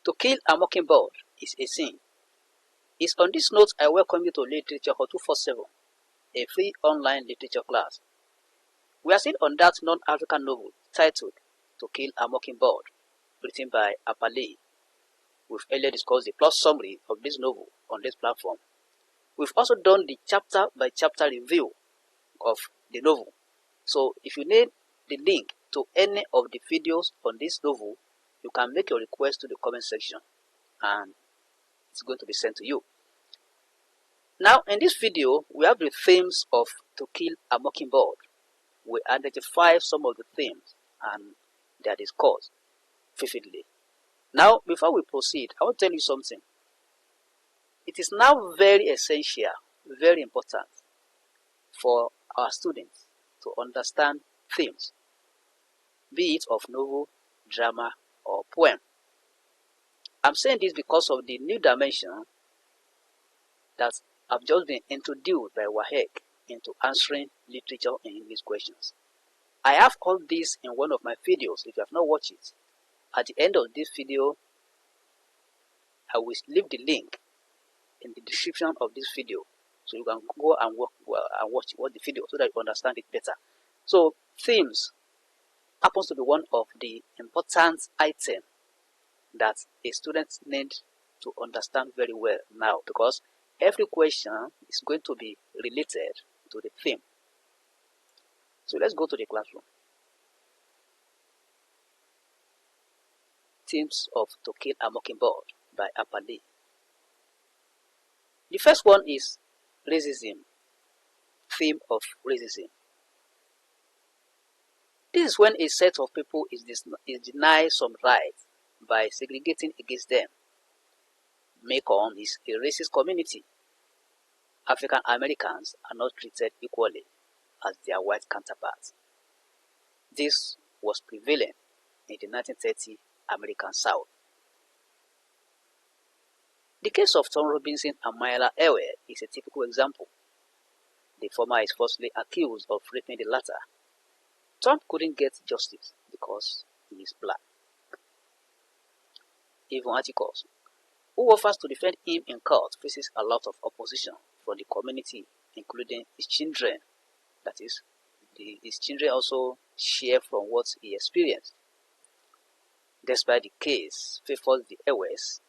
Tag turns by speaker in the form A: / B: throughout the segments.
A: To kill a mockingbird is a sin. It's on this note I welcome you to Literature for 247, a free online literature class. We are still on that non-African novel titled To Kill a Mockingbird, written by Harper. We've earlier discussed the plot summary of this novel on this platform. We've also done the chapter-by-chapter review of the novel. So if you need the link to any of the videos on this novel, you can make your request to the comment section and it's going to be sent to you. Now in this video, we have the themes of To Kill a Mockingbird. We identify some of the themes and they are discussed vividly. Now before we proceed, I want to tell you something. It is now very essential, very important for our students to understand themes, be it of novel, drama, or poem. I'm saying this because of the new dimension that have just been introduced by WAEC into answering literature and English questions. I have all this in one of my videos. If you have not watched it, at the end of this video, I will leave the link in the description of this video, so you can go and watch the video so that you understand it better. So themes happens to be one of the important items that a student needs to understand very well now, because every question is going to be related to the theme. So let's go to the classroom. Themes of To Kill a Mockingbird by Harper. The first one is racism. Theme of racism. This is when a set of people is denied some rights by segregating against them. Macon is a racist community. African Americans are not treated equally as their white counterparts. This was prevalent in the 1930 American South. The case of Tom Robinson and Mayala Ewe is a typical example. The former is falsely accused of raping the latter. Tom couldn't get justice because he is black. Even Atticus, who offers to defend him in court, faces a lot of opposition from the community, including his children. That is, his children also share from what he experienced. Despite the case favors the Ewes,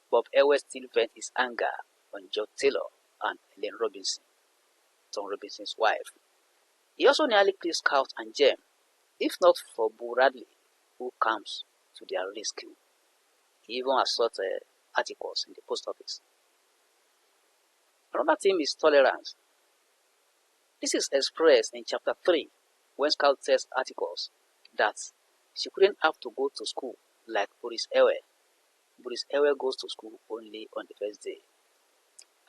A: Bob Ewes still vents his anger on George Taylor and Ellen Robinson, Tom Robinson's wife. He also nearly killed Scout and Jem, if not for Boo Radley, who comes to their rescue. He even assaulted Atticus in the post office. Another theme is tolerance. This is expressed in chapter 3, when Scout tells Atticus that she couldn't have to go to school like Boris Ewe. Boris Ewe goes to school only on the first day.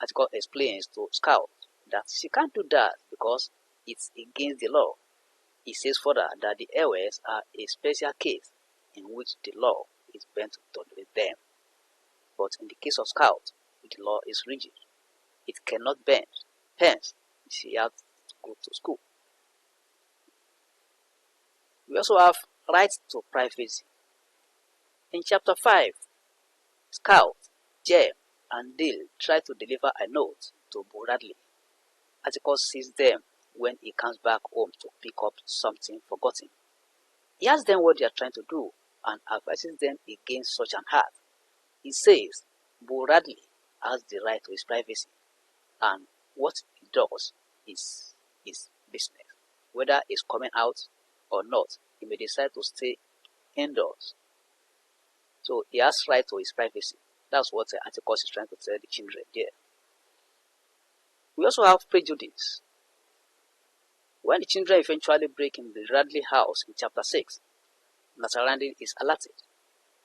A: Atticus explains to Scout that she can't do that because it's against the law. He says further that the Ewes are a special case in which the law is bent to tolerate them. But in the case of Scout, the law is rigid. It cannot bend. Hence, she has to go to school. We also have right to privacy. In chapter 5, Scout, Jem, and Dale try to deliver a note to Boo Radley. Atticus sees them when he comes back home to pick up something forgotten. He asks them what they are trying to do and advises them against such an act. He says Boo Radley has the right to his privacy, and what he does is his business. Whether he's coming out or not, he may decide to stay indoors. So he has right to his privacy. That's what Atticus is trying to tell the children there. We also have prejudice. When the children eventually break in the Radley house in chapter 6, Natarandi is alerted.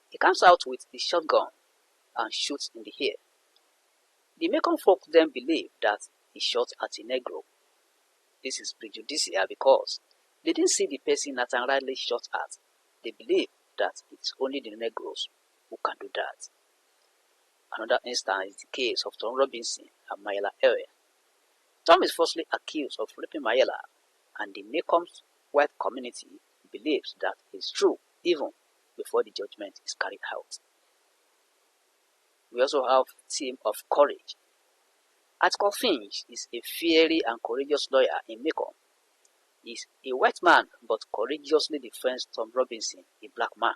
A: He comes out with his shotgun and shoots in the air. The Macon folk then believe that he shot at a Negro. This is prejudicial because they didn't see the person Nathan Radley shot at. They believe that it's only the Negroes who can do that. Another instance is the case of Tom Robinson and Mayala Ewe. Tom is falsely accused of raping Mayala, and the Macom's white community believes that it's true even before the judgment is carried out. We also have theme of courage. Article Finch is a fiery and courageous lawyer in Macomb. He is a white man but courageously defends Tom Robinson, a black man.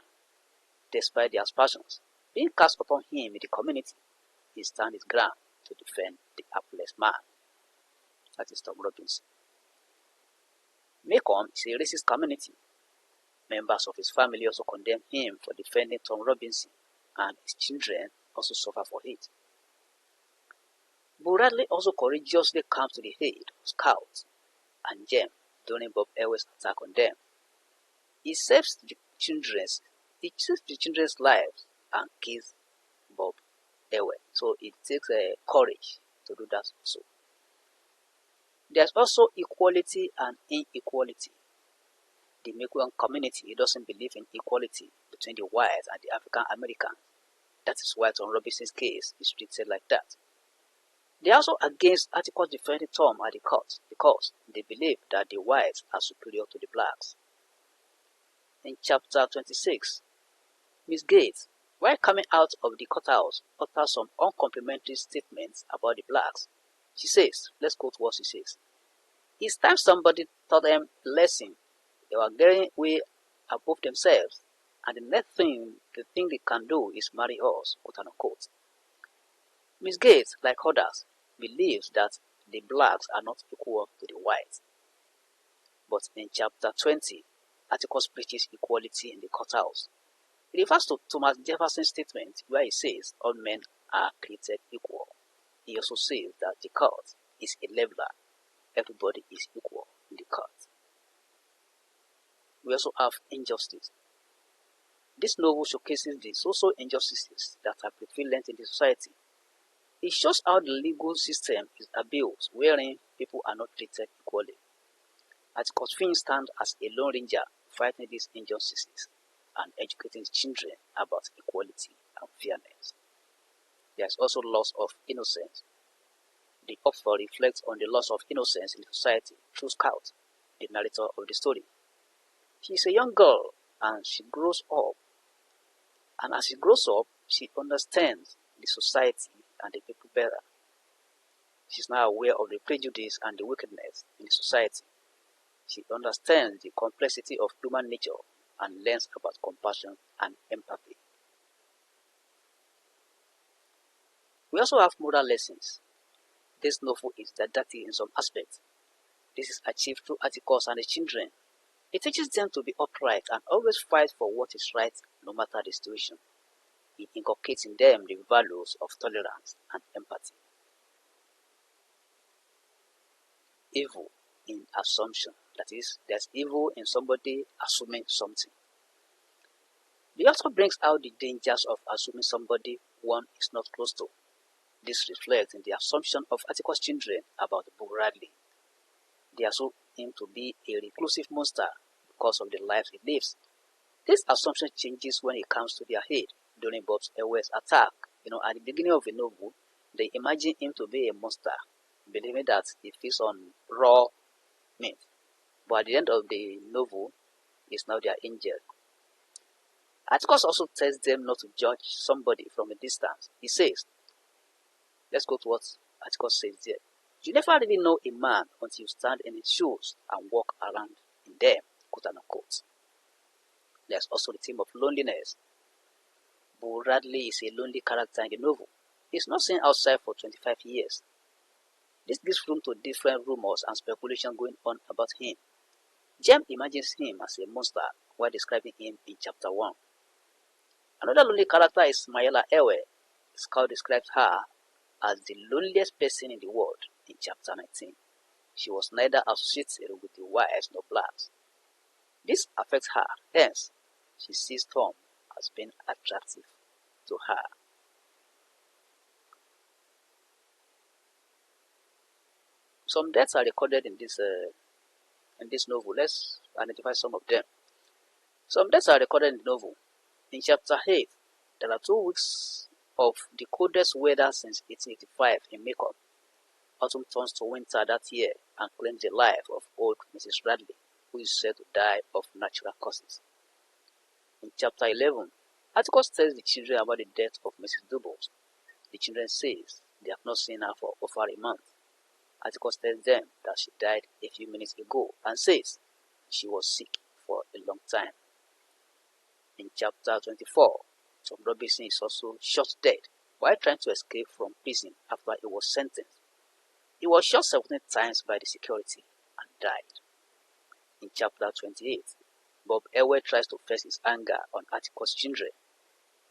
A: Despite the aspersions being cast upon him in the community, he stands his ground to defend the hapless man. That is Tom Robinson. Macomb is a racist community. Members of his family also condemn him for defending Tom Robinson, and his children also suffer for it. Bradley also courageously comes to the aid of Scouts and Jem during Bob Ewell's attack on them. He saves the children's lives and kills Bob Ewell. So it takes courage to do that also. There's also equality and inequality. The Macomb community doesn't believe in equality between the whites and the African Americans. That is why Tom Robinson's case is treated like that. They are also against articles defending Tom at the court because they believe that the whites are superior to the blacks. In chapter 26, Miss Gates, while coming out of the courthouse, utters some uncomplimentary statements about the blacks. She says, let's quote what she says, "It's time somebody taught them a lesson. They were getting way above themselves, and the next thing they can do is marry us," quote unquote. Miss Gates, like others, believes that the blacks are not equal to the whites. But in chapter 20, Atticus preaches equality in the courthouse. It refers to Thomas Jefferson's statement where he says all men are created equal. He also says that the court is a leveler. Everybody is equal in the court. We also have injustice. This novel showcases the social injustices that are prevalent in the society. It shows how the legal system is abused, wherein people are not treated equally. Atticus Finch stands as a lone ranger fighting these injustices and educating children about equality and fairness. There is also loss of innocence. The author reflects on the loss of innocence in society through Scout, the narrator of the story. She is a young girl and she grows up. And as she grows up, she understands the society and the people better. She is now aware of the prejudice and the wickedness in the society. She understands the complexity of human nature and learns about compassion and empathy. We also have moral lessons. This novel is didactic in some aspects. This is achieved through Atticus and the children. It teaches them to be upright and always fight for what is right no matter the situation. It inculcates in them the values of tolerance and empathy. Evil in assumption. That is, there's evil in somebody assuming something. The author brings out the dangers of assuming somebody one is not close to. This reflects in the assumption of Atticus' children about Bradley. They assume him to be a reclusive monster because of the life he lives. This assumption changes when it comes to their head during Bob Ewell's attack. At the beginning of the novel, they imagine him to be a monster, believing that he feeds on raw meat. But at the end of the novel, he's now their angel. Atticus also tells them not to judge somebody from a distance. He says, let's go to what Atticus says there. You never really know a man until you stand in his shoes and walk around in them, quote unquote. There's also the theme of loneliness. Bradley is a lonely character in the novel. He's not seen outside for 25 years. This gives room to different rumors and speculation going on about him. Jem imagines him as a monster while describing him in chapter 1. Another lonely character is Mayela Ewe. Scout describes her as the loneliest person in the world in chapter 19. She was neither associated with the whites nor blacks. This affects her, hence, she sees Tom as being attractive to her. Some deaths are recorded in this novel. Let's identify some of them. Some deaths are recorded in the novel. In chapter 8, there are 2 weeks of the coldest weather since 1885 in Macomb. Autumn turns to winter that year and claims the life of old Mrs. Bradley, who is said to die of natural causes. In chapter 11, Atticus tells the children about the death of Mrs. Dubbles. The children says they have not seen her for over a month. Articles tells them that she died a few minutes ago and says she was sick for a long time. In chapter 24, Tom Robinson is also shot dead while trying to escape from prison after he was sentenced. He was shot 17 times by the security and died. In chapter 28, Bob Elway tries to face his anger on Atticus' children,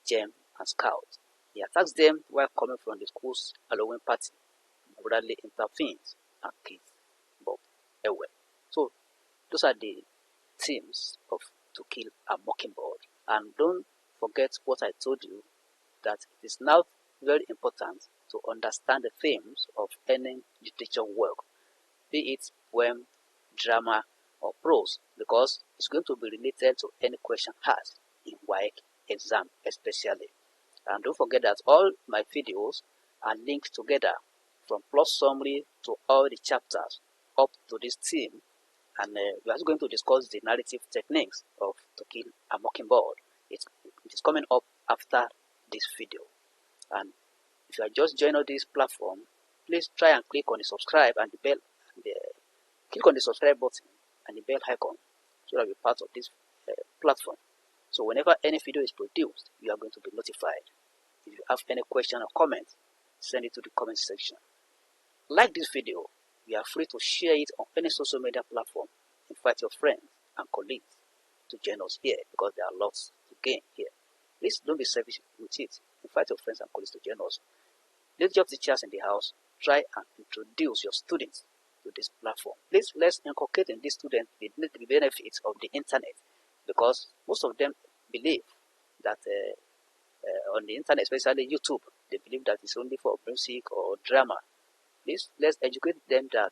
A: Jem and Scout. He attacks them while coming from the school's Halloween party. Bradley intervenes and kills Bob Elway. So those are the themes of To Kill a Mockingbird. And don't forget what I told you, that it is now very important to understand the themes of any literature work, be it poem, drama, or prose, because it's going to be related to any question asked in WAEC exam especially. And don't forget that all my videos are linked together, from plot summary to all the chapters up to this theme, and we are also going to discuss the narrative techniques of To Kill a Mockingbird. It is coming up after this video. And if you are just joining this platform, please try and click on the subscribe and the bell, and click on the subscribe button and the bell icon so that you're part of this platform. So whenever any video is produced, you are going to be notified. If you have any question or comment, send it to the comment section. Like this video, you are free to share it on any social media platform. Invite your friends and colleagues to join us here, because there are lots to gain here. Please don't be selfish with it. Invite your friends and colleagues to join us. Literature teachers in the house, try and introduce your students to this platform. Please, let's inculcate in these students the benefits of the internet, because most of them believe that on the internet, especially YouTube, they believe that it's only for music or drama. Please, let's educate them that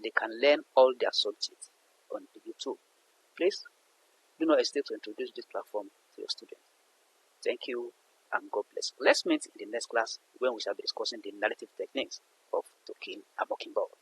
A: they can learn all their subjects on the YouTube. Please, do not hesitate to introduce this platform to your students. Thank you and God bless. Let's meet in the next class when we shall be discussing the narrative techniques of To Kill a Mockingbird.